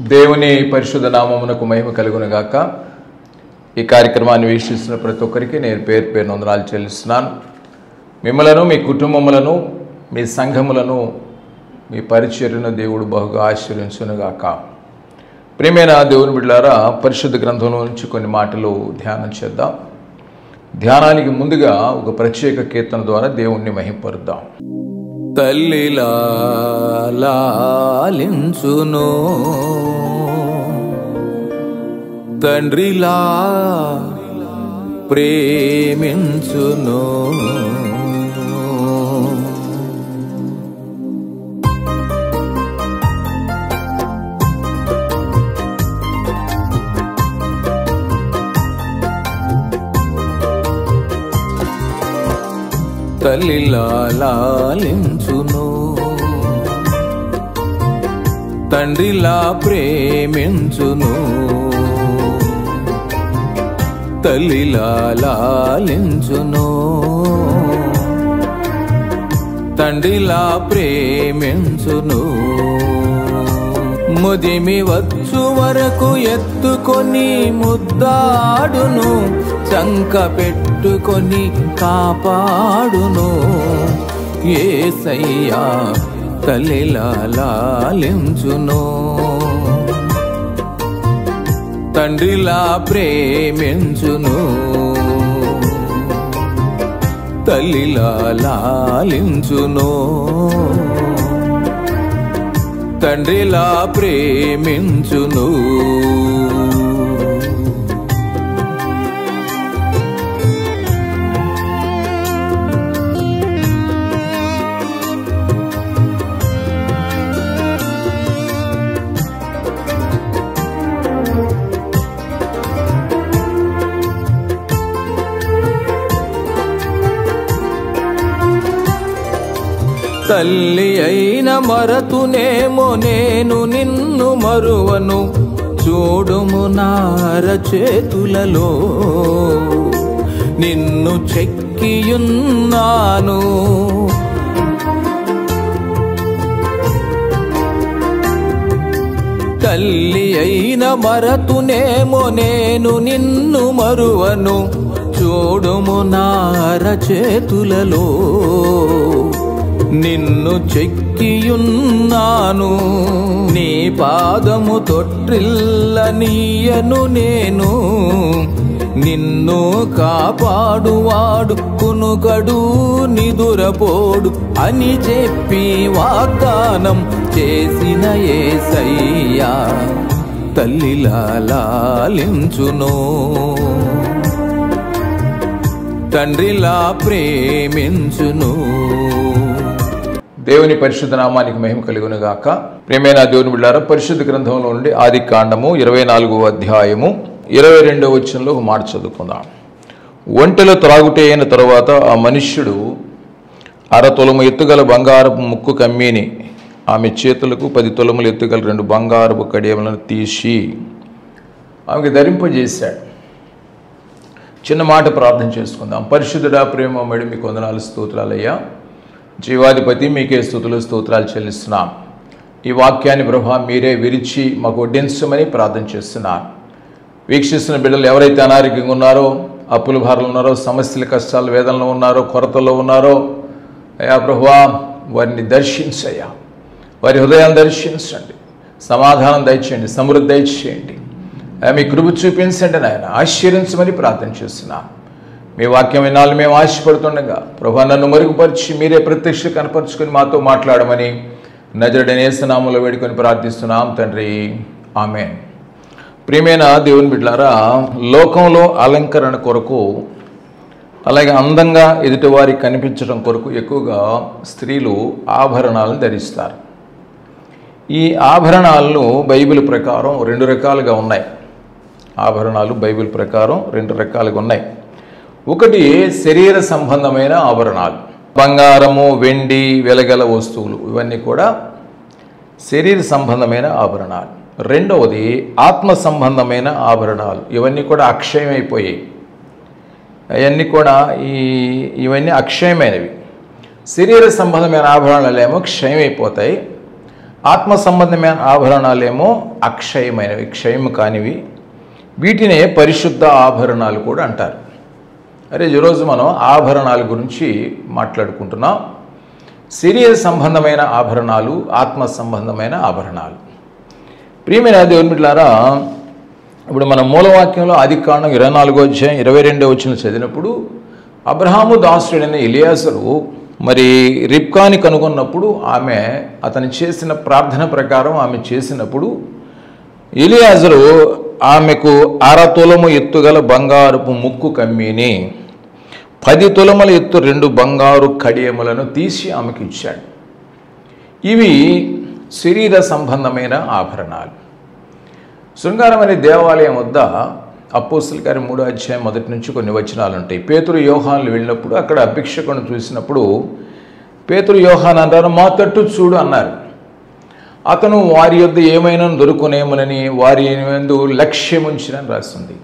దేవుని పరిశుద్ధ నామమునకు మహిమ కలుగును గాక. ఈ కార్యక్రమాన్ని వీక్షిస్తున్న ప్రతి ఒక్కరికి నేను పేరు పేరు వందనాలు చెల్లిస్తున్నాను. మిమ్మలను, మీ కుటుంబములను, మీ సంఘములను, మీ పరిచర్యను దేవుడు బహుగా ఆశీర్వదించును గాక. ప్రియమైన దేవుని బిడ్డలారా, పరిశుద్ధ గ్రంథంలో నుంచి కొన్ని మాటలు ధ్యానం చేద్దాం. ధ్యానానికి ముందుగా ఒక ప్రత్యేక కీర్తన ద్వారా దేవుణ్ణి మహింపరుద్దాం. తల్లిలా లాలించును, తండ్రిలా ప్రేమించును, తల్లిలా లాలించును, తండ్రిలా ప్రేమించును, తల్లిలా లాలించును, తండ్రిలా ప్రేమించును. ముదిమి వచ్చు వరకు ఎత్తుకొని ముద్దాడును, చంక పెట్టుకొని కాపాడును. యేసయ్యా తల్లిలా లాలించును, తండ్రిలా ప్రేమించును, తల్లిలా లాలించును, తండ్రిలా ప్రేమించును. తల్లి అయిన మరతునేమో నేను నిన్ను మరువను, చూడుము నార చేతులలో నిన్ను చెక్కియున్నాను. తల్లి అయిన మరతునేమో నేను నిన్ను మరువను, చూడుము నార చేతులలో నిన్ను చెక్కియున్నాను. నీ పాదము తొట్టిల్లనీయను నేను, నిన్ను కాపాడువాడు కునుకడు నిదురపోడు అని చెప్పి వాగ్దానం చేసిన యేసయ్యా తల్లిలా లాలించును, తండ్రిలా ప్రేమించును. దేవుని పరిశుద్ధ నామానికి మహిమ కలుగును గాక. ప్రియమైన దేవుని బిడ్డలారా, పరిశుద్ధ గ్రంథంలో నుండి ఆది కాండము 24వ అధ్యాయము 22వ వచనంలో ఒక మాట చదువుకుందాం. ఒంటెలో త్రాగుటే అయిన తరువాత ఆ మనుష్యుడు 1/2 తులము ఎత్తుగల బంగారపు ముక్కు కమ్మీని, ఆమె చేతులకు 10 తులములు ఎత్తుగల 2 బంగారపు కడియములను తీసి ఆమెకు ధరింపజేశాడు. చిన్న మాట ప్రార్థన చేసుకుందాం. పరిశుద్ధుడా, ప్రేమమడి మీకు వందనాలు, స్తోత్రాలయ్యా. జీవాధిపతి మీకే స్తుతులు స్తోత్రాలు చెల్లిస్తున్నాం. ఈ వాక్యాన్ని ప్రభా మీరే విరిచి మాకు వడ్డించమని ప్రార్థన చేస్తున్నాను. వీక్షిస్తున్న బిడ్డలు ఎవరైతే అనారోగ్యంగా ఉన్నారో, అప్పుల భారాలు ఉన్నారో, సమస్యల కష్టాలు వేదనలో ఉన్నారో, కొరతలో ఉన్నారో, అయ్యా ప్రభువా వారిని దర్శించయ్యా, వారి హృదయాన్ని దర్శించండి, సమాధానం దయచేయండి, సమృద్ధి దయచేయండి, మీ కృప చూపించండి నాయన, ఆశీర్వించమని ప్రార్థన చేస్తున్నాను. మీ వాక్యం వినాలని మేము ఆశపడుతుండగా ప్రభువా నన్ను మరుగుపరిచి మీరే ప్రత్యక్ష కనపరుచుకొని మాతో మాట్లాడమని నజరుడైన యేసు నామములో వేడుకొని ప్రార్థిస్తున్నాం తండ్రి, ఆమేన్. ప్రియమైన దేవుని బిడ్డలారా, లోకంలో అలంకరణ కొరకు, అలాగే అందంగా ఎదుటివారికి కనిపించడం కొరకు ఎక్కువగా స్త్రీలు ఆభరణాలను ధరిస్తారు. ఈ ఆభరణాలను బైబిల్ ప్రకారం 2 రకాలుగా ఉన్నాయి. ఆభరణాలు బైబిల్ ప్రకారం 2 రకాలుగా ఉన్నాయి. ఒకటి శరీర సంబంధమైన ఆభరణాలు, బంగారము, వెండి, వెలగల వస్తువులు, ఇవన్నీ కూడా శరీర సంబంధమైన ఆభరణాలు. రెండవది ఆత్మ సంబంధమైన ఆభరణాలు, ఇవన్నీ కూడా అక్షయమైపోయాయి. అవన్నీ కూడా ఇవన్నీ అక్షయమైనవి. శరీర సంబంధమైన ఆభరణాలు ఏమో క్షయమైపోతాయి, ఆత్మ సంబంధమైన ఆభరణాలేమో అక్షయమైనవి, క్షయము కానివి. వీటినే పరిశుద్ధ ఆభరణాలు కూడా అంటారు. అరే ఈరోజు మనం ఆభరణాల గురించి మాట్లాడుకుంటున్నాం. శరీర సంబంధమైన ఆభరణాలు, ఆత్మ సంబంధమైన ఆభరణాలు. ప్రియమైన దేవుని బిడ్డలారా, ఇప్పుడు మన మూలవాక్యంలో ఆదికాండం 24వ అధ్యాయం 22వ వచనం చదివినప్పుడు అబ్రహాము దాసుడైన ఎలియాజరు మరి రిబ్కాని కనుగొన్నప్పుడు అతను చేసిన ప్రార్థన ప్రకారం ఆమె చేసినప్పుడు ఎలియాజరు ఆమెకు 6 తులము ఎత్తుగల బంగారపు ముక్కు కమ్మీని 10 తులముల ఎత్తు 2 బంగారు కడియములను తీసి ఆమెకు ఇచ్చాడు. ఇవి శరీర సంబంధమైన ఆభరణాలు. శృంగారం అనే దేవాలయం వద్ద అపోస్తలుల కార్యం 3వ అధ్యాయం 1 నుంచి కొన్ని వచనాలు ఉంటాయి. పేతురు యోహానులు వెళ్ళినప్పుడు అక్కడ భిక్షకుని చూసినప్పుడు పేతురు యోహాను అన్నారు, మా తట్టు చూడు అన్నారు. అతను వారి యొద్ద ఏమైనా దొరుకునేమోనని వారి యందు లక్ష్యముంచినని రాస్తుంది.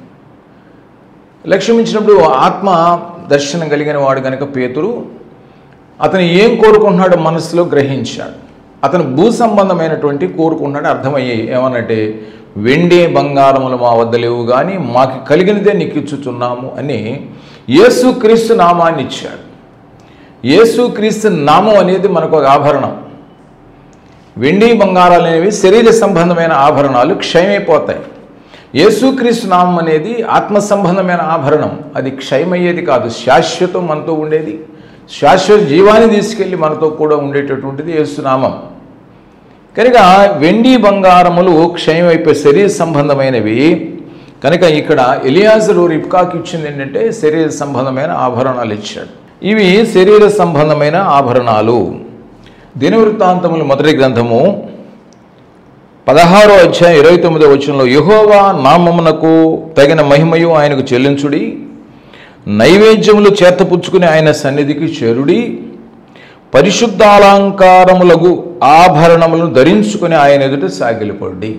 లక్ష్యమించినప్పుడు ఆత్మ దర్శనం కలిగిన వాడు కనుక పేతురు అతను ఏం కోరుకుంటున్నాడో మనసులో గ్రహించాడు. అతను భూ సంబంధమైనటువంటి కోరుకుంటున్నాడు. అర్థమయ్యాయి ఏమనంటే, వెండి బంగారములు మా వద్ద లేవు కానీ మాకు కలిగినదే నీకు ఇచ్చుచున్నాము అని యేసుక్రీస్తు నామాన్ని ఇచ్చాడు. యేసుక్రీస్తు నామం అనేది మనకు ఒక ఆభరణం. వెండి బంగారాలు అనేవి శరీర సంబంధమైన ఆభరణాలు, క్షయమైపోతాయి. యేసుక్రీస్తు నామం అనేది ఆత్మ సంబంధమైన ఆభరణం. అది క్షయమయ్యేది కాదు, శాశ్వతం మనతో ఉండేది. శాశ్వత జీవాన్ని తీసుకెళ్ళి మనతో కూడా ఉండేటటువంటిది యేసునామం. కనుక వెండి బంగారములు క్షయమైపోయి శరీర సంబంధమైనవి కనుక ఇక్కడ ఎలియాజరు రిబ్కాకి ఇచ్చింది ఏంటంటే శరీర సంబంధమైన ఆభరణాలు ఇచ్చాడు. ఇవి శరీర సంబంధమైన ఆభరణాలు. దినవృత్తాంతముల మొదటి గ్రంథము 16వ అధ్యాయం 29వ వచనంలో, యెహోవా నామమునకు తగిన మహిమయు ఆయనకు చెల్లించుడి, నైవేద్యములు చేతపుచ్చుకుని ఆయన సన్నిధికి చేరుడి, పరిశుద్ధాలంకారములకు ఆభరణములను ధరించుకుని ఆయన ఎదుట సాగిలపడి.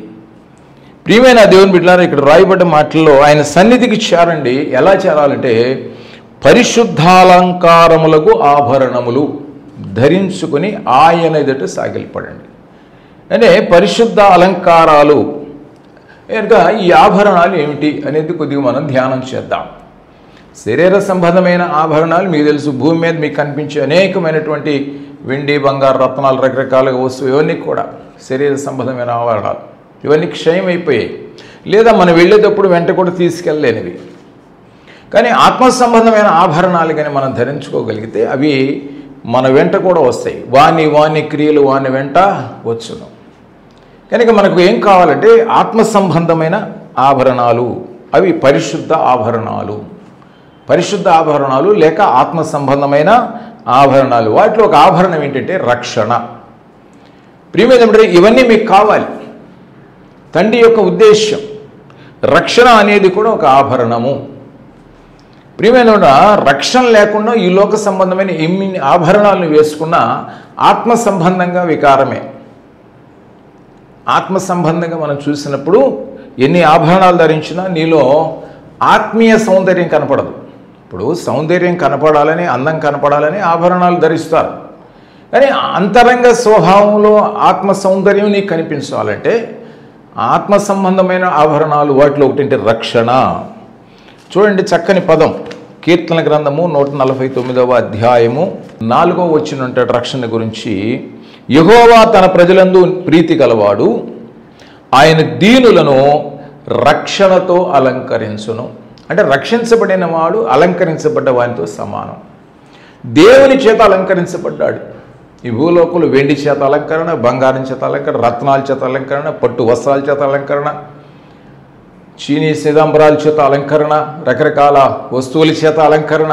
ప్రియమైన దేవుని బిడ్డలారా, ఇక్కడ రాయబడ్డ మాటల్లో ఆయన సన్నిధికి చేరండి. ఎలా చేరాలంటే పరిశుద్ధాలంకారములకు ఆభరణములు ధరించుకుని ఆయన ఎదుట సాగిలపడండి. అంటే పరిశుద్ధ అలంకారాలు కనుక ఈ ఆభరణాలు ఏమిటి అనేది కొద్దిగా మనం ధ్యానం చేద్దాం. శరీర సంబంధమైన ఆభరణాలు మీకు తెలుసు, భూమి మీద మీకు కనిపించే అనేకమైనటువంటి వెండి బంగారు రత్నాలు రకరకాలుగా వస్తువు ఇవన్నీ కూడా శరీర సంబంధమైన ఆభరణాలు. ఇవన్నీ క్షయమైపోయాయి లేదా మనం వెళ్ళేటప్పుడు వెంట కూడా తీసుకెళ్ళలేనివి. కానీ ఆత్మ సంబంధమైన ఆభరణాలు కానీ మనం ధరించుకోగలిగితే అవి మన వెంట కూడా వస్తాయి. వాని క్రియలు వాని వెంట వచ్చును. కనుక మనకు ఏం కావాలంటే ఆత్మ సంబంధమైన ఆభరణాలు, అవి పరిశుద్ధ ఆభరణాలు. పరిశుద్ధ ఆభరణాలు లేక ఆత్మ సంబంధమైన ఆభరణాలు. వాటిలో ఒక ఆభరణం ఏంటంటే రక్షణ. ప్రియమైన ఇవన్నీ మీకు కావాలి. తండ్రి యొక్క ఉద్దేశ్యం రక్షణ అనేది కూడా ఒక ఆభరణము. ప్రియమైన రక్షణ లేకుండా ఈ లోక సంబంధమైన ఎన్ని ఆభరణాలను వేసుకున్నా ఆత్మ సంబంధంగా వికారమే. ఆత్మ సంబంధంగా మనం చూసినప్పుడు ఎన్ని ఆభరణాలు ధరించినా నీలో ఆత్మీయ సౌందర్యం కనపడదు. ఇప్పుడు సౌందర్యం కనపడాలని, అందం కనపడాలని ఆభరణాలు ధరిస్తారు. కానీ అంతరంగ స్వభావంలో ఆత్మ సౌందర్యం నీకు కనిపించాలంటే ఆత్మ సంబంధమైన ఆభరణాలు వాటిలో ఒకటి రక్షణ. చూడండి చక్కని పదం, కీర్తన గ్రంథము 149వ అధ్యాయము 4వ వచనం ఉంటాడు రక్షణ గురించి. యెహోవా తన ప్రజలందు ప్రీతి గలవాడు, ఆయన దీనులను రక్షణతో అలంకరించును. అంటే రక్షించబడిన వాడు అలంకరించబడ్డ వానితో సమానం. దేవుని చేత అలంకరించబడ్డాడు. ఈ భూలోకంలో వెండి చేత అలంకరణ, బంగారం చేత అలంకరణ, రత్నాల చేత అలంకరణ, పట్టు వస్త్రాల చేత అలంకరణ, చీనీ సిదంబరాల చేత అలంకరణ, రకరకాల వస్తువుల చేత అలంకరణ,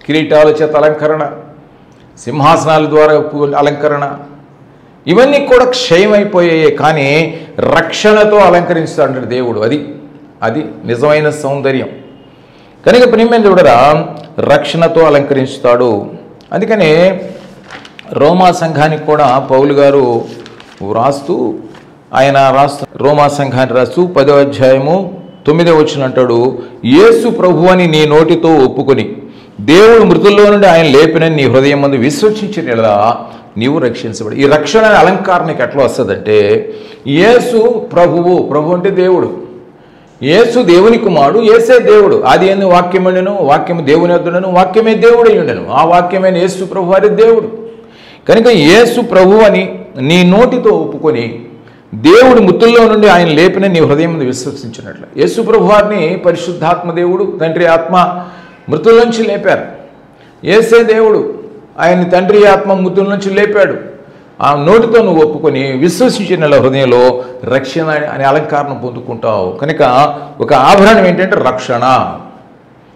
కిరీటాల చేత అలంకరణ, సింహాసనాల ద్వారా అలంకరణ, ఇవన్నీ కూడా క్షయమైపోయాయి. కానీ రక్షణతో అలంకరిస్తాడు దేవుడు. అది నిజమైన సౌందర్యం. కనుక ప్రియమైన చూడరా, రక్షణతో అలంకరిస్తాడు. అందుకనే రోమా సంఘానికి కూడా పౌలు గారు రాస్తూ రోమా సంఘాన్ని రాస్తూ 10వ అధ్యాయము 9వ వచనం అంటాడు, యేసు ప్రభువని నీ నోటితో ఒప్పుకొని దేవుడు మృతుల్లో నుండి ఆయన లేపినని నీ హృదయం ముందు విశ్వసించిన యెడల నీవు రక్షించబడి. ఈ రక్షణ అనే అలంకారం నీకు ఎట్లా వస్తుందంటే, యేసు ప్రభువు, ప్రభు అంటే దేవుడు, యేసు దేవుని కుమారుడు, యేసే దేవుడు. ఆది యందు వాక్యం ఉండెను, వాక్యము దేవుని యొద్దనుండెను, వాక్యమే దేవుడై ఉండెను, ఆ వాక్యమైన యేసు ప్రభు వారి దేవుడు. కనుక యేసు ప్రభు అని నీ నోటితో ఒప్పుకొని దేవుడు మృతుల్లో నుండి ఆయన లేపిన నీ హృదయం ముందు విశ్వసించినట్లు, యేసు ప్రభు వారిని పరిశుద్ధాత్మ దేవుడు, తండ్రి ఆత్మ మృతుల నుంచి లేపారు. యేసే దేవుడు, ఆయన తండ్రి ఆత్మ మృతుల నుంచి లేపాడు. ఆ నోటితో నువ్వు ఒప్పుకొని విశ్వసించిన హృదయంలో రక్షణ అనే అలంకారం పొందుకుంటావు. కనుక ఒక ఆభరణం ఏంటంటే రక్షణ.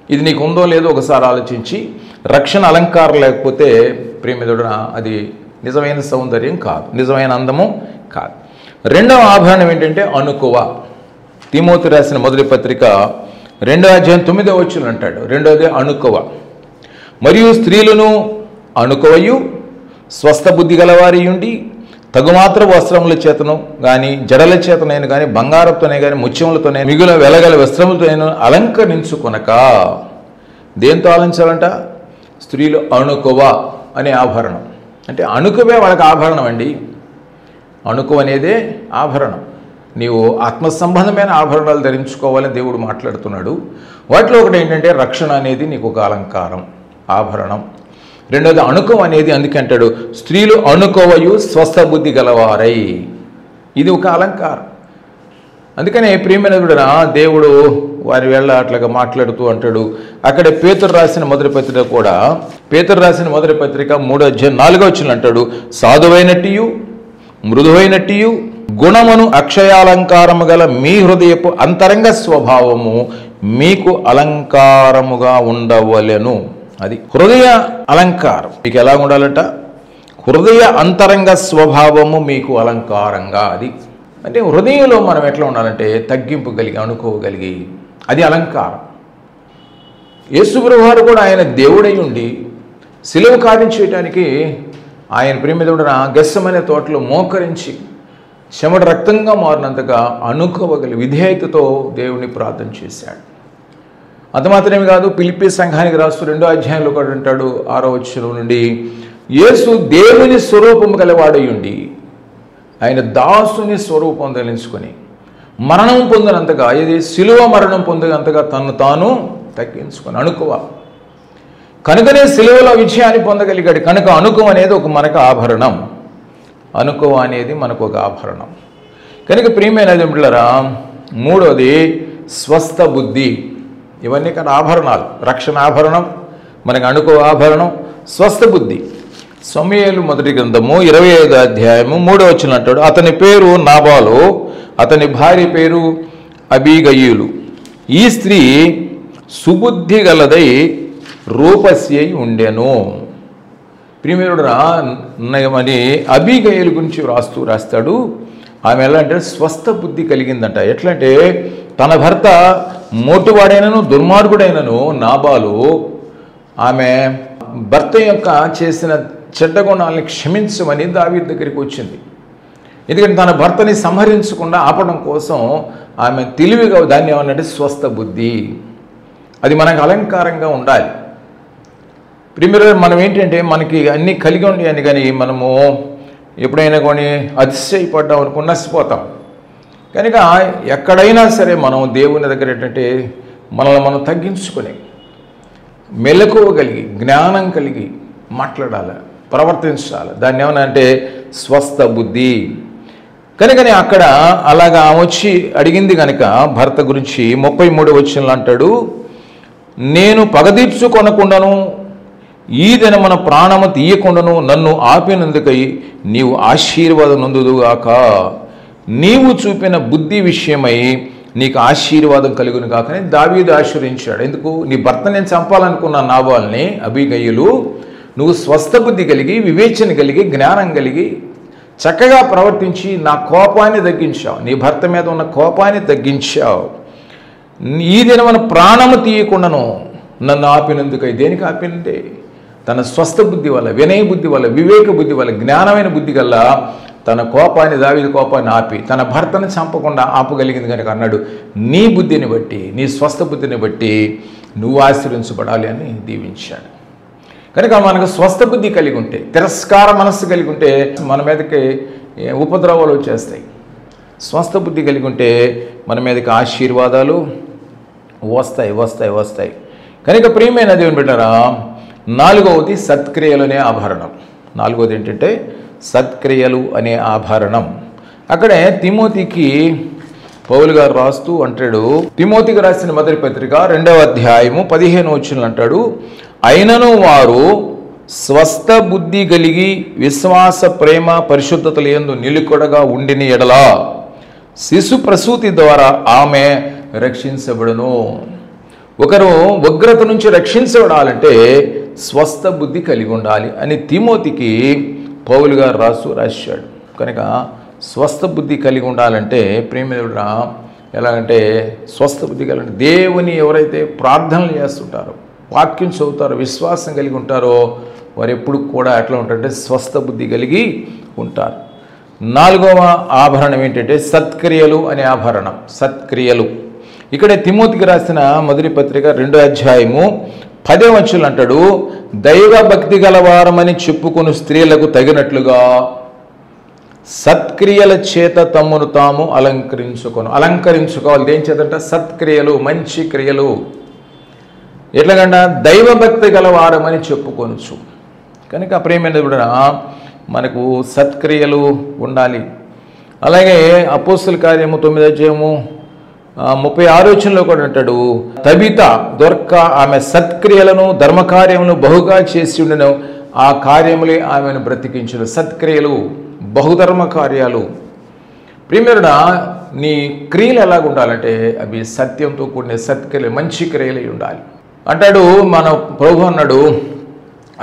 ఇది నీకు ఉందో లేదో ఒకసారి ఆలోచించి, రక్షణ అలంకారం లేకపోతే ప్రేమిదుడున అది నిజమైన సౌందర్యం కాదు, నిజమైన అందము కాదు. రెండవ ఆభరణం ఏంటంటే అనుకువ. తిమోతి రాసిన మొదటి పత్రిక 2వ అధ్యాయం 9వ వచనం అంటాడు, రెండవది అనుకువ. మరియు స్త్రీలను అనుకువయు స్వస్థ బుద్ధి గలవారి ఉండి తగుమాత్ర వస్త్రముల చేతను కానీ జడల చేతనైనా కానీ బంగారంతోనే కానీ ముత్యములతోనే మిగుల వెలగల వస్త్రములతోనైనా అలంకరించుకొనక. దేంతో ఆలంచాలంట? స్త్రీలు అణుకువ అనే ఆభరణం. అంటే అణుకువే వాళ్ళకి ఆభరణం అండి. అణుకువ అనేదే ఆభరణం. నీవు ఆత్మ సంబంధమైన ఆభరణాలు ధరించుకోవాలని దేవుడు మాట్లాడుతున్నాడు. వాటిలో ఒకటి ఏంటంటే రక్షణ అనేది నీకు ఒక అలంకారం, ఆభరణం. రెండోది అణుకువ అనేది, అందుకే అంటాడు స్త్రీలు అణుకువయు స్వస్థ బుద్ధి గలవారై. ఇది ఒక అలంకారం. అందుకనే ప్రియమైన దేవుడు వారి వేళ అట్లాగా మాట్లాడుతూ అంటాడు. అక్కడ పేతురు రాసిన మొదటి పత్రిక కూడా, పేతురు రాసిన మొదటి పత్రిక 3వ అధ్యాయం 4వ వచనం అంటాడు, సాధువైనట్టియు మృదువైనట్టియు గుణమును అక్షయాలంకారము గల మీ హృదయపు అంతరంగ స్వభావము మీకు అలంకారముగా ఉండవలెను. అది హృదయ అలంకారం మీకు ఎలా ఉండాలట? హృదయ అంతరంగ స్వభావము మీకు అలంకారంగా. అది అంటే హృదయంలో మనం ఎట్లా ఉండాలంటే తగ్గింపు కలిగి, అనుకోగలిగి, అది అలంకారం. యేసుప్రభువారు కూడా ఆయన దేవుడై ఉండి సిలువ కార్యం చేయడానికి ఆయన ప్రేమిదుడున గెస్సెమనే తోటలో మోకరించి చెమట రక్తంగా మారినంతగా అనుకోగలి విధేయతతో దేవుని ప్రార్థన చేశాడు. అంత మాత్రమే కాదు, ఫిలిప్పీ సంఘానికి రాస్తూ 2వ అధ్యాయంలో కూడా అంటాడు 6వ వచనం నుండి, యేసు దేవుని స్వరూపము గలవాడై ఉండి ఆయన దాసుని స్వరూపం ధరించుకొని మరణం పొందినంతగా, ఇది సిలువ మరణం పొందినంతగా తను తాను తగ్గించుకొని అనుకువ. కనుకనే సిలువలో విజయాన్ని పొందగలిగాడు. కనుక అనుకువ అనేది ఒక మనకు ఆభరణం. అనుకువ అనేది మనకు ఒక ఆభరణం. కనుక ప్రియమైన బిడ్డలారా, మూడోది స్వస్థ బుద్ధి. ఇవన్నీ కానీ ఆభరణాలు. రక్షణ ఆభరణం, మనకు అనుకువ ఆభరణం, స్వస్థ బుద్ధి. సమూయేలు మొదటి గ్రంథము 25వ అధ్యాయము 3వ వచనం అంటాడు, అతని పేరు నాబాలు, అతని భార్య పేరు అబీగయీలు. ఈ స్త్రీ సుబుద్ధి గలదై రూపసి అయి ఉండెను. ప్రియమేరుడురా మరి అబీగయీలు గురించి రాస్తాడు. ఆమె ఎలా అంటే స్వస్థ బుద్ధి కలిగిందంట. ఎట్లంటే తన భర్త మోటువాడైనను దుర్మార్గుడైనను నాబాలు ఆమె భర్త యొక్క చేసిన చెడ్డ గుణాలని క్షమించమని దావీదు దగ్గరికి వచ్చింది. ఎందుకంటే తన భర్తని సంహరించకుండా ఆపడం కోసం ఆమె తెలివిగా దాన్ని ఏమన్నట్టు స్వస్థ బుద్ధి. అది మనకు అలంకారంగా ఉండాలి. ప్రియమైన మనం ఏంటంటే మనకి అన్నీ కలిగి ఉండేయని కానీ మనము ఎప్పుడైనా కొన్ని అతిశయపడ్డాం అనుకుని నష్టపోతాం. కనుక ఎక్కడైనా సరే మనం దేవుని దగ్గర ఏంటంటే మనల్ని మనం తగ్గించుకొని మెలకువ కలిగి జ్ఞానం కలిగి మాట్లాడాలి, ప్రవర్తించాలి. దాన్ని ఏమన్నా అంటే స్వస్థ బుద్ధి. కనుకనే అక్కడ అలాగా వచ్చి అడిగింది కనుక భర్త గురించి 33వ వచనంలో అంటాడు, నేను పగదీర్చుకొనకుండాను ఈ దినమున ప్రాణము తీయకుండాను నన్ను ఆపినందుకై నీవు ఆశీర్వాదం నొందుదుగాక. నీవు చూపిన బుద్ధి విషయమై నీకు ఆశీర్వాదం కలుగును కాక అని దావీదు ఆశీర్వదించాడు. ఎందుకు? నీ భర్త నేను చంపాలనుకున్న నాబాల్ని అబీగయీలు నువ్వు స్వస్థ బుద్ధి కలిగి, వివేచన కలిగి, జ్ఞానం కలిగి చక్కగా ప్రవర్తించి నా కోపాన్ని తగ్గించావు, నీ భర్త మీద ఉన్న కోపాన్ని తగ్గించావు. ఈ దినమున ప్రాణము తీయకుండాను నన్ను ఆపినందుకై. దేనికి ఆపినందే? తన స్వస్థ బుద్ధి వల్ల, వినయ బుద్ధి వల్ల, వివేక బుద్ధి వల్ల, జ్ఞానమైన బుద్ధి వల్ల తన కోపాన్ని, దావీదు కోపాన్ని ఆపి తన భర్తను చంపకుండా ఆపగలిగింది కనుక అన్నాడు, నీ బుద్ధిని బట్టి, నీ స్వస్థ బుద్ధిని బట్టి నువ్వు ఆశీర్వించబడాలి అని దీవించాడు. కనుక మనకు స్వస్థ బుద్ధి కలిగి ఉంటే, తిరస్కార మనస్సు కలిగి ఉంటే మన మీదకి ఉపద్రవాలు వచ్చేస్తాయి. స్వస్థ బుద్ధి కలిగి ఉంటే మన మీదకి ఆశీర్వాదాలు వస్తాయి. కనుక ప్రియమైన దేవుని బిడ్డలారా, 4వది సత్క్రియలు అనే ఆభరణం. 4వది ఏంటంటే సత్క్రియలు అనే ఆభరణం. అక్కడే తిమోతికి పౌలు గారు రాస్తూ అంటాడు, తిమోతికి రాసిన మొదటి పత్రిక 2వ అధ్యాయము 15వ వచనం అంటాడు, అయినను వారు స్వస్థ బుద్ధి కలిగి విశ్వాస ప్రేమ పరిశుద్ధతల యందు నిలుకొడగా ఉండిన ఎడల శిశు ప్రసూతి ద్వారా ఆమె రక్షించబడును. ఒకరు ఉగ్రత నుంచి రక్షించబడాలంటే స్వస్థ బుద్ధి కలిగి ఉండాలి అని తిమోతికి పౌలు గారు రాశాడు. కనుక స్వస్థ బుద్ధి కలిగి ఉండాలంటే ప్రేమికుడా ఎలాగంటే స్వస్థ బుద్ధి కలిగి దేవుని ఎవరైతే ప్రార్థనలు చేస్తుంటారో, వాక్యం చదువుతారో, విశ్వాసం కలిగి ఉంటారో వారు ఎప్పుడు కూడా ఎట్లా ఉంటారంటే స్వస్థ బుద్ధి కలిగి ఉంటారు. 4వ ఆభరణం ఏంటంటే సత్క్రియలు అనే ఆభరణం. సత్క్రియలు ఇక్కడే తిమోతికి రాసిన మొదటి పత్రిక 2వ అధ్యాయము 10వ వచనం అంటాడు, దైవ భక్తి గలవారమని చెప్పుకుని స్త్రీలకు తగినట్లుగా సత్క్రియల చేత తమ్మును తాము అలంకరించుకోవాలి. దేని చేతంట? సత్క్రియలు, మంచి క్రియలు. ఎట్లాగంట? దైవభక్తి గలవారమని చెప్పుకొనొచ్చు. కనుక ప్రేమైన కూడా మనకు సత్క్రియలు ఉండాలి. అలాగే అపోస్తుల కార్యము 9వ అధ్యాయము 36వ వచనంలో కూడా అంటాడు, తబిత దొర్క ఆమె సత్క్రియలను ధర్మకార్యములను బహుగా చేసి ఉండను, ఆ కార్యములే ఆమెను బ్రతికించను. సత్క్రియలు, బహుధర్మ కార్యాలు. ప్రియమైన నీ క్రియలు ఎలాగ ఉండాలంటే అవి సత్యంతో కూడిన సత్క్రియలు, మంచి క్రియలు ఉండాలి అంటాడు. మన ప్రభు అన్నాడు,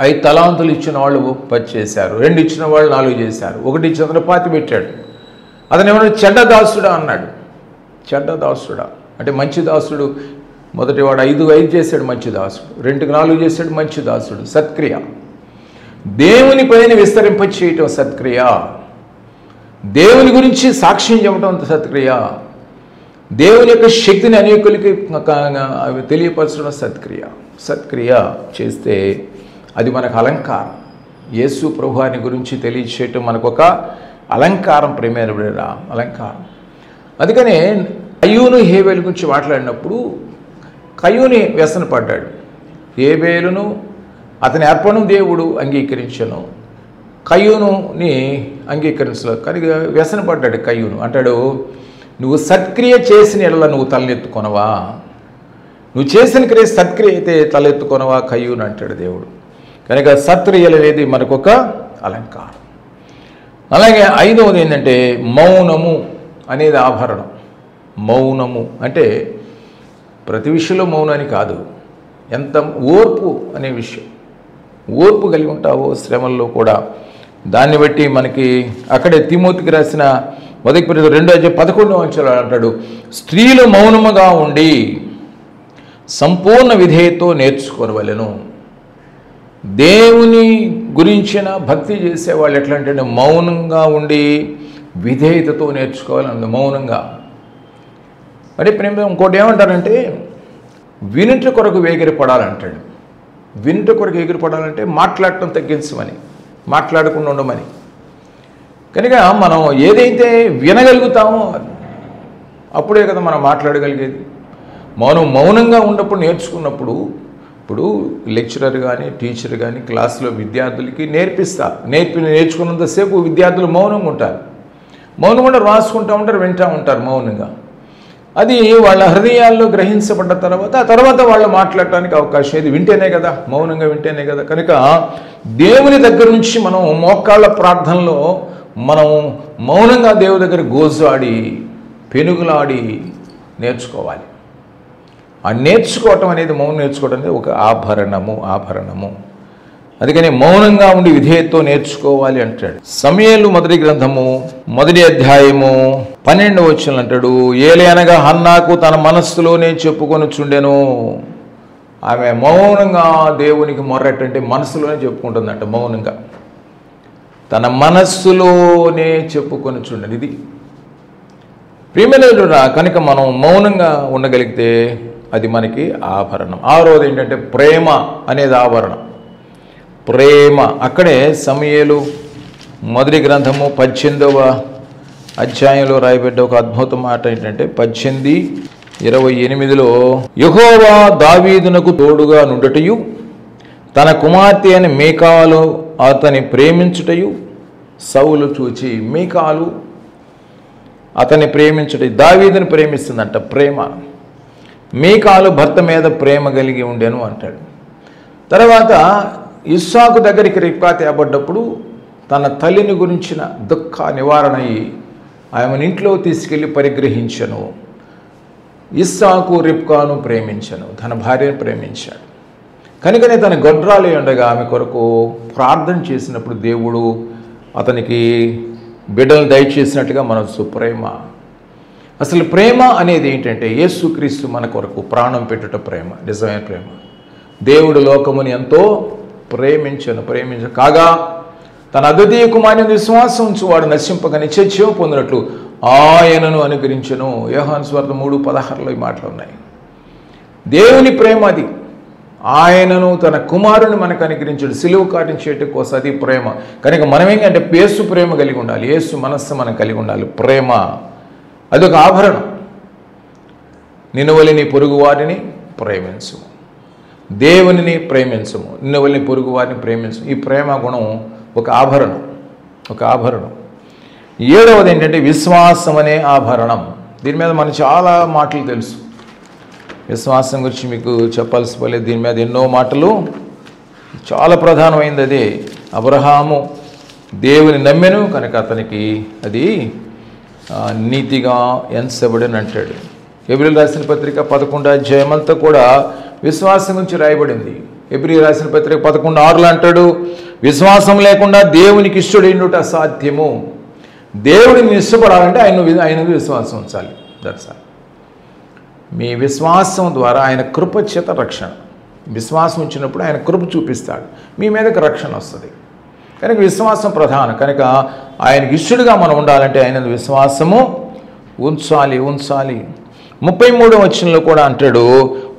5 తలాంతులు ఇచ్చిన వాళ్ళు 10 చేశారు, 2 ఇచ్చిన వాళ్ళు 4 చేశారు, 1 ఇచ్చిన పాతి పెట్టాడు. అతను ఏమన్నా చెడ్డ దాసుడా అన్నాడు. చెడ్డ దాసుడా అంటే మంచి దాసుడు. మొదటివాడు 5 చేశాడు, మంచి దాసుడు. 2కి 4 చేశాడు, మంచి దాసుడు. సత్క్రియ. దేవుని పైన విస్తరింపచేయటం సత్క్రియ. దేవుని గురించి సాక్ష్యం చెప్పడం సత్క్రియ. దేవుని యొక్క శక్తిని అనేకులకి తెలియపరచడం సత్క్రియ. సత్క్రియ చేస్తే అది మనకు అలంకారం. యేసు ప్రభువాని గురించి తెలియచేయటం మనకు ఒక అలంకారం. ప్రేమైన అలంకారం. అందుకనే కయ్యూను హేబేలు గురించి మాట్లాడినప్పుడు కయ్యూని వ్యసన పడ్డాడు. హేబేలును అతని అర్పణం దేవుడు అంగీకరించను, కయ్యూనుని అంగీకరించలేదు. కానీ వ్యసన పడ్డాడు కయ్యూను. అంటాడు, నువ్వు సత్క్రియ చేసిన ఎడల నువ్వు తలెత్తుకొనవా? నువ్వు చేసిన క్రియ సత్క్రియ అయితే తలెత్తుకొనవా కయ్యూను అంటాడు దేవుడు. కనుక సత్క్రియలు అనేది మనకొక అలంకారం. అలాగే 5వది ఏంటంటే మౌనము అనేది ఆభరణం. మౌనము అంటే ప్రతి విషయంలో మౌనం అని కాదు, ఎంత ఓర్పు అనే విషయం. ఓర్పు కలిగి ఉంటావో శ్రమల్లో కూడా. దాన్ని బట్టి మనకి అక్కడే తిమోతికి రాసిన మొదటి పత్రిక 2వ అధ్యాయం 11వ వచనం అంటాడు, స్త్రీలు మౌనముగా ఉండి సంపూర్ణ విధేయతో నేర్చుకోవలెను. దేవుని గురించిన భక్తి చేసేవాళ్ళు ఎట్లా అంటే మౌనంగా ఉండి విధేయతతో నేర్చుకోవాలని. మౌనంగా అంటే ప్రేమ. ఇంకోటి ఏమంటారంటే వినుట కొరకు వేగిరపడాలంటాడు. వినుట కొరకు ఎగిరిపడాలంటే మాట్లాడటం తగ్గించమని, మాట్లాడకుండా ఉండమని. కనుక మనం ఏదైతే వినగలుగుతామో అప్పుడే కదా మనం మాట్లాడగలిగేది. మౌనంగా ఉన్నప్పుడు నేర్చుకున్నప్పుడు, ఇప్పుడు లెక్చరర్ కానీ టీచర్ కానీ క్లాసులో విద్యార్థులకి నేర్చుకున్నంతసేపు విద్యార్థులు మౌనంగా ఉంటారు. మౌనంగా రాసుకుంటూ ఉంటారు, వింటూ ఉంటారు మౌనంగా. అది వాళ్ళ హృదయాల్లో గ్రహించబడ్డ తర్వాత వాళ్ళు మాట్లాడటానికి అవకాశం. ఇది వింటేనే కదా, మౌనంగా వింటేనే కదా. కనుక దేవుని దగ్గర నుంచి మనం మోకాళ్ళ ప్రార్థనలో మనం మౌనంగా దేవుని దగ్గర గోజాడి పెనుగులాడి నేర్చుకోవాలి. ఆ నేర్చుకోవటం అనేది, మౌనం నేర్చుకోవటం అనేది ఒక ఆభరణము. అందుకని మౌనంగా ఉండి విధేయతతో నేర్చుకోవాలి అంటాడు. సమూయేలు మొదటి గ్రంథము 1వ అధ్యాయము 12వ వచనం అంటాడు, ఏలయనగా హన్నాకు తన మనస్సులోనే చెప్పుకొనుచుండెను. ఆమె మౌనంగా దేవునికి మొర్రటంటే మనసులోనే చెప్పుకుంటుందంట. మౌనంగా తన మనస్సులోనే చెప్పుకొనుచుండెను. ఇది ప్రియమైన కనుక మనం మౌనంగా ఉండగలిగితే అది మనకి ఆభరణం. 6వది ఏంటంటే ప్రేమ అనేది ఆభరణం. ప్రేమ. అక్కడే సమూయేలు మొదటి గ్రంథము 18వ అధ్యాయంలో రాయబడ్డ ఒక అద్భుత మాట ఏంటంటే 18:28లో యెహోవా దావీదునకు తోడుగా నుండుటయు తన కుమార్తె అయిన మీకాలు అతని ప్రేమించుటయు సౌలు చూచి, మీకాలు అతన్ని ప్రేమించుట, దావీదుని ప్రేమిస్తుందంట, ప్రేమ. మీకాలు భర్త మీద ప్రేమ కలిగి ఉండెను అంటాడు. తర్వాత ఇస్సాకు దగ్గరికి రిబ్కా తేబడ్డప్పుడు తన తల్లిని గురించిన దుఃఖ నివారణ అయ్యి ఆమెను ఇంట్లో తీసుకెళ్ళి పరిగ్రహించను. ఇస్సాకు రిబ్కాను ప్రేమించను, తన భార్యను ప్రేమించాడు. కనుకనే తన గొడ్రాలు ఉండగా ఆమె కొరకు ప్రార్థన చేసినప్పుడు దేవుడు అతనికి బిడ్డలను దయచేసినట్టుగా మనసు ప్రేమ. అసలు ప్రేమ అనేది ఏంటంటే యేసుక్రీస్తు మన కొరకు ప్రాణం పెట్టుట ప్రేమ, నిజమైన ప్రేమ. దేవుడు లోకముని ఎంతో ప్రేమించను కాగా తన అద్వితీయ కుమారుని విశ్వాసం ఉంచువాడు నశింపక నిత్యజీవం పొందినట్లు ఆయనను అనుగ్రహించెను. యోహాను సువార్త 3:16లో ఈ మాటలు ఉన్నాయి. దేవుని ప్రేమ అది. ఆయనను తన కుమారుని మనకు అనుగ్రహించాడు, సిలువ కాటించేట కోసం. అది ప్రేమ. కనుక మనం ఏంటంటే యేసు ప్రేమ కలిగి ఉండాలి, యేసు మనస్సు మనం కలిగి ఉండాలి. ప్రేమ అదొక ఆభరణం. నిన్ను వలె నీ పొరుగు వారిని ప్రేమించుము, దేవునిని ప్రేమించుము, నిన్ను వలె నీ పొరుగు వారిని ప్రేమించు. ఈ ప్రేమ గుణం ఒక ఆభరణం, ఒక ఆభరణం. 7వది ఏంటంటే విశ్వాసం అనే ఆభరణం. దీని మీద మనకు చాలా మాటలు తెలుసు. విశ్వాసం గురించి మీకు చెప్పాల్సి పోలేదు, దీని మీద ఎన్నో మాటలు. చాలా ప్రధానమైనది అదే. అబ్రహాము దేవుని నమ్మెను కనుక అతనికి అది నీతిగా ఎంచబడని అంటాడు. హెబ్రీయులకు రాసిన పత్రిక 11వ అధ్యాయం అంతా కూడా విశ్వాసం గురించి రాయబడింది. హెబ్రీయులకు రాసిన పత్రిక 11:6లో అంటాడు, విశ్వాసం లేకుండా దేవునికి ఇష్టడైనట అసాధ్యము. దేవుడిని ఇష్టపడాలంటే ఆయన విశ్వాసం ఉంచాలి. That's all. మీ విశ్వాసం ద్వారా ఆయన కృప చేత రక్షణ. విశ్వాసం ఉంచినప్పుడు ఆయన కృప చూపిస్తాడు, మీ మీదకి రక్షణ వస్తుంది. కనుక విశ్వాసం ప్రధానం. కనుక ఆయనకి ఇష్టడుగా మనం ఉండాలంటే ఆయన విశ్వాసము ఉంచాలి. 33వ వచనంలో కూడా అంటాడు,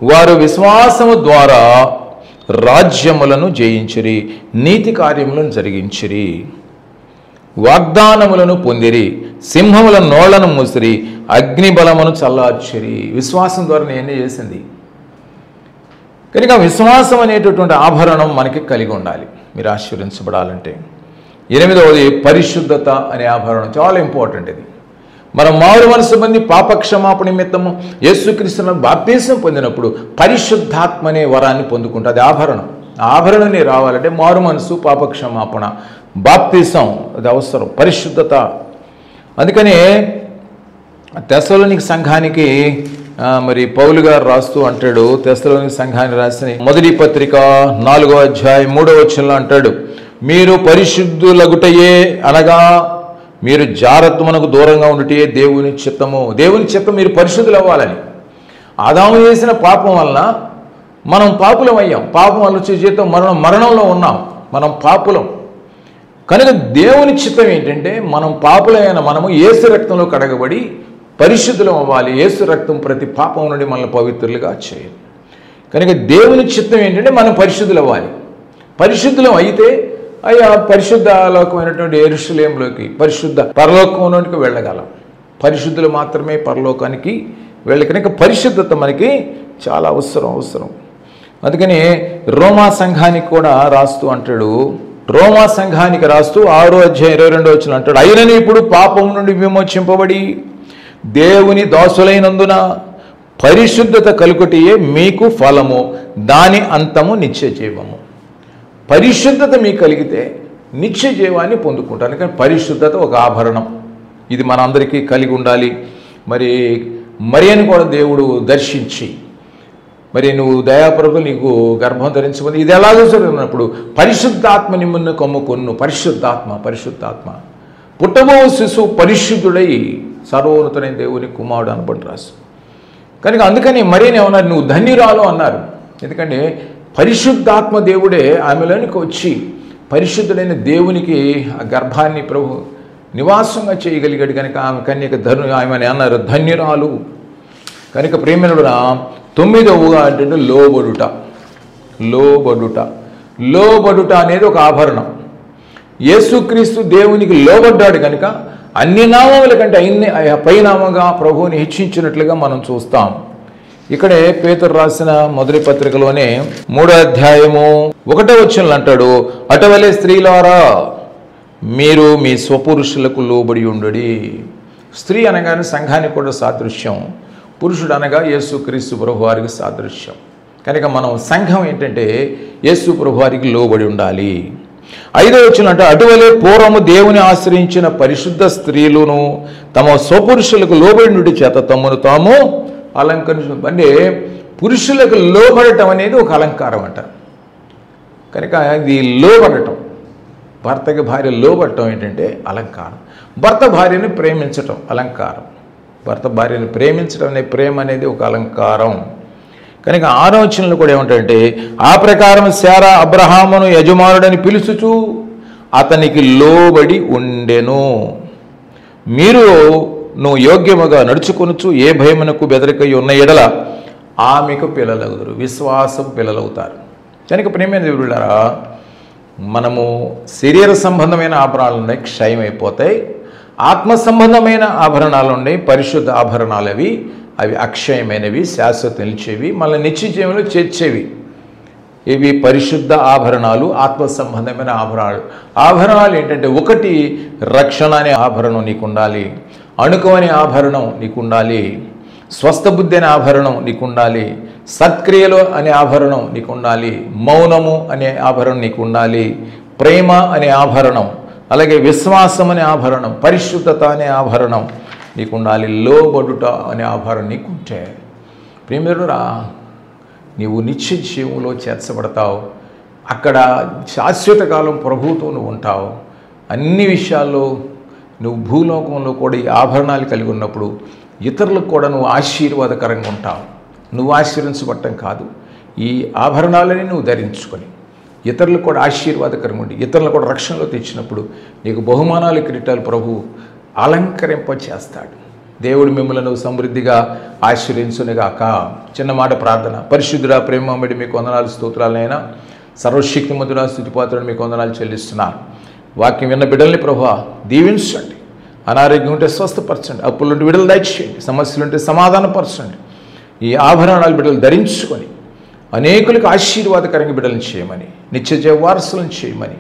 వారు విశ్వాసము ద్వారా రాజ్యములను జయించిరి, నీతి కార్యములను జరిగించిరి, వాగ్దానములను పొందిరి, సింహముల నోళ్లను మూసిరి, అగ్నిబలమును చల్లార్చిరి. విశ్వాసం ద్వారా నేను చేసింది. కనుక విశ్వాసం అనేటటువంటి ఆభరణం మనకి కలిగి ఉండాలి మీరు ఆశీర్వదించబడాలంటే. 8వది పరిశుద్ధత అనే ఆభరణం. చాలా ఇంపార్టెంట్ ఇది. మనం మారు మనసు పొంది పాపక్షమాపణ నిమిత్తము యేసుక్రీస్తును బాప్తిసం పొందినప్పుడు పరిశుద్ధాత్మ అనే వరాన్ని పొందుకుంటుంది. అది ఆభరణం. ఆభరణాన్ని రావాలంటే మారు మనసు, పాపక్షమాపణ, బాప్తిసం అది అవసరం. పరిశుద్ధత. అందుకనే తెస్సలోనిక సంఘానికి మరి పౌలు గారు రాస్తూ అంటాడు, తెస్సలోనిక సంఘానికి రాసిన మొదటి పత్రిక 4వ అధ్యాయం 3వ వచనంలో అంటాడు, మీరు పరిశుద్ధులగుటయే అనగా మీరు జారత్వమునకు దూరంగా ఉండుటే దేవుని చిత్తము. దేవుని చిత్తం మీరు పరిశుద్ధులు అవ్వాలని. ఆదాము చేసిన పాపం వలన మనం పాపులం అయ్యాం. పాపం వల్ల వచ్చే జీతం మరణంలో ఉన్నాం. మనం పాపులం. కనుక దేవుని చిత్తం ఏంటంటే మనం పాపులైన మనము యేసు రక్తంలో కడగబడి పరిశుద్ధులం అవ్వాలి. యేసు రక్తం ప్రతి పాపం నుండి మనల్ని పవిత్రులుగా చేయాలి. కనుక దేవుని చిత్తం ఏంటంటే మనం పరిశుద్ధులు అవ్వాలి. పరిశుద్ధులం అయితే అయ్యా పరిశుద్ధలోకమైనటువంటి యెరూషలేములోకి, పరిశుద్ధ పరలోకంలోనికి వెళ్ళగలం. పరిశుద్ధులు మాత్రమే పరలోకానికి వెళ్ళి. కనుక పరిశుద్ధత మనకి చాలా అవసరం. అందుకని రోమా సంఘానికి కూడా రాస్తూ అంటాడు, రోమా సంఘానికి రాస్తూ 6వ అధ్యాయం 22వ వచనం అంటాడు, అయినను ఇప్పుడు పాపం నుండి విమోచింపబడి దేవుని దాసులైనందున పరిశుద్ధత కలుగుటయే మీకు ఫలము, దాని అంతము నిత్య జీవము. పరిశుద్ధత మీకు కలిగితే నిత్య జీవాన్ని పొందుకుంటాను. కానీ పరిశుద్ధత ఒక ఆభరణం. ఇది మనందరికీ కలిగి ఉండాలి. మరియను కూడా దేవుడు దర్శించి, మరి నువ్వు దయాప్రభు నీకు గర్భం ధరించుకుంది, ఇది ఎలాగో జరుగుతున్నప్పుడు పరిశుద్ధాత్మ నిమ్మను కమ్ముకొన్ను. పరిశుద్ధాత్మ పుట్టబో శిశువు పరిశుద్ధుడై సర్వోన్నతుడైన దేవుని కుమారుడు అనబడి రాసు. కనుక అందుకని మరియని ఏమన్నారు, నువ్వు ధన్యురాలు అన్నారు. ఎందుకంటే పరిశుద్ధాత్మ దేవుడే ఆమెలోనికి వచ్చి పరిశుద్ధుడైన దేవునికి ఆ గర్భాన్ని ప్రభు నివాసంగా చేయగలిగాడు. కనుక ఆమె కన్యక ఆమె అన్నారు ధన్యురాలు. కనుక ప్రేమినుడురా 9వ అంటే లోబడుట. లోబడుట అనేది ఒక ఆభరణం. యేసుక్రీస్తు దేవునికి లోబడ్డాడు కనుక అన్ని నామముల కంటే పైనామగా ప్రభువుని హెచ్చించినట్లుగా మనం చూస్తాం. ఇక్కడే పేతురు రాసిన మొదటి పత్రికలోనే 3వ అధ్యాయము 1వ వచనంలో అంటాడు, అటువలే స్త్రీలారా మీరు మీ స్వపురుషులకు లోబడి ఉండుడి. స్త్రీ అనగానే సంఘానికి కూడా సాదృశ్యం, పురుషుడు అనగా యేసుక్రీస్తు ప్రభువారికి సాదృశ్యం. కనుక మనం సంఘం ఏంటంటే యేసు ప్రభువారికి లోబడి ఉండాలి. 5వ వచనం అంటే అటువలే పూర్వము దేవుని ఆశ్రయించిన పరిశుద్ధ స్త్రీలను తమ స్వపురుషులకు లోబడి చేత తమను తాము అలంకరించు. అంటే పురుషులకు లోబడటం అనేది ఒక అలంకారం అంట. కనుక ఇది లోబడటం, భర్తకి భార్య లోబడటం ఏంటంటే అలంకారం. భర్త భార్యని ప్రేమించటం అలంకారం. భర్త భార్యని ప్రేమించడం అనే ప్రేమ అనేది ఒక అలంకారం. కనుక 6వ వచనంలో కూడా ఏమంటాడంటే ఆ ప్రకారం శారా అబ్రహామును యజమానుడని పిలుచుచు అతనికి లోబడి ఉండెను. మీరు నువ్వు యోగ్యముగా నడుచుకొనుచు ఏ భయమునకు బెదరికై ఉన్న ఎడల ఆమెకు పిల్లలగుదురు, విశ్వాసం పిల్లలవుతారు. కనుక ప్రియమైన దేవులారా, మనము శరీర సంబంధమైన ఆభరణాలు ఉన్నాయి, క్షయమైపోతాయి. ఆత్మ సంబంధమైన ఆభరణాలు ఉన్నాయి, పరిశుద్ధ ఆభరణాలు అవి అక్షయమైనవి, శాశ్వత నిలిచేవి, మళ్ళీ నిత్య జీవంలో చేర్చేవి. ఇవి పరిశుద్ధ ఆభరణాలు, ఆత్మ సంబంధమైన ఆభరణాలు ఏంటంటే ఒకటి రక్షణ అనే ఆభరణం నీకు ఉండాలి, అణుకం అనే ఆభరణం నీకు ఉండాలి, స్వస్థ బుద్ధి అనే ఆభరణం నీకు ఉండాలి, సత్క్రియలు అనే ఆభరణం నీకు ఉండాలి, మౌనము అనే ఆభరణం నీకు ఉండాలి, ప్రేమ అనే ఆభరణం, అలాగే విశ్వాసం అనే ఆభరణం, పరిశుద్ధత అనే ఆభరణం నీకు ఉండాలి, లోబడుట అనే ఆభరణం నీకు ఉంటే ప్రియమిత్రుడా నీవు నిత్య జీవంలో చేర్చబడతావు. అక్కడ శాశ్వత కాలం ప్రభువుతో నువ్వు ఉంటావు. అన్ని విషయాల్లో నువ్వు భూలోకంలో కూడా ఈ ఆభరణాలు కలిగి ఉన్నప్పుడు ఇతరులకు కూడా నువ్వు ఆశీర్వాదకరంగా ఉంటావు. నువ్వు ఆశీర్వించబడటం కాదు, ఈ ఆభరణాలని నువ్వు ధరించుకొని ఇతరులకు కూడా ఆశీర్వాదకరంగా ఉండి ఇతరులకు కూడా రక్షణలో తెచ్చినప్పుడు నీకు బహుమానాలు, కిరీటాలు ప్రభు అలంకరింప చేస్తాడు. దేవుడు మిమ్మల్ని సమృద్ధిగా ఆశీర్వదించునుగాక. చిన్న మాట ప్రార్థన. పరిశుద్ధుడా, ప్రేమమడి మీకు వందనాలు, స్తోత్రాలైనా సర్వశక్తిమంతుడా, స్తుతిపాత్రుడు మీకు వందనాలు చెల్లిస్తున్నాను. వాక్యం విన్న బిడ్డల్ని ప్రభువా దీవించండి, అనారోగ్యం ఉంటే స్వస్థపరచండి, అప్పులుంటే విడుదల దయచేయండి, సమస్యలుంటే సమాధానపరచండి. ఈ ఆభరణాలు బిడ్డలు ధరించుకొని అనేకులకు ఆశీర్వాదకరంగా బిడ్డలను చేయమని, నిత్యజీవ వారసులను చేయమని,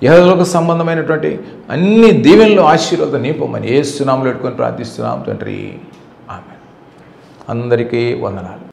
యెహోవాకు సంబంధమైనటువంటి అన్ని దీవెనలు ఆశీర్వాదం నింపమని యేసు నామములో పెట్టుకొని ప్రార్థిస్తున్నాం తండ్రి. ఆమేన్. అందరికీ వందనాలు.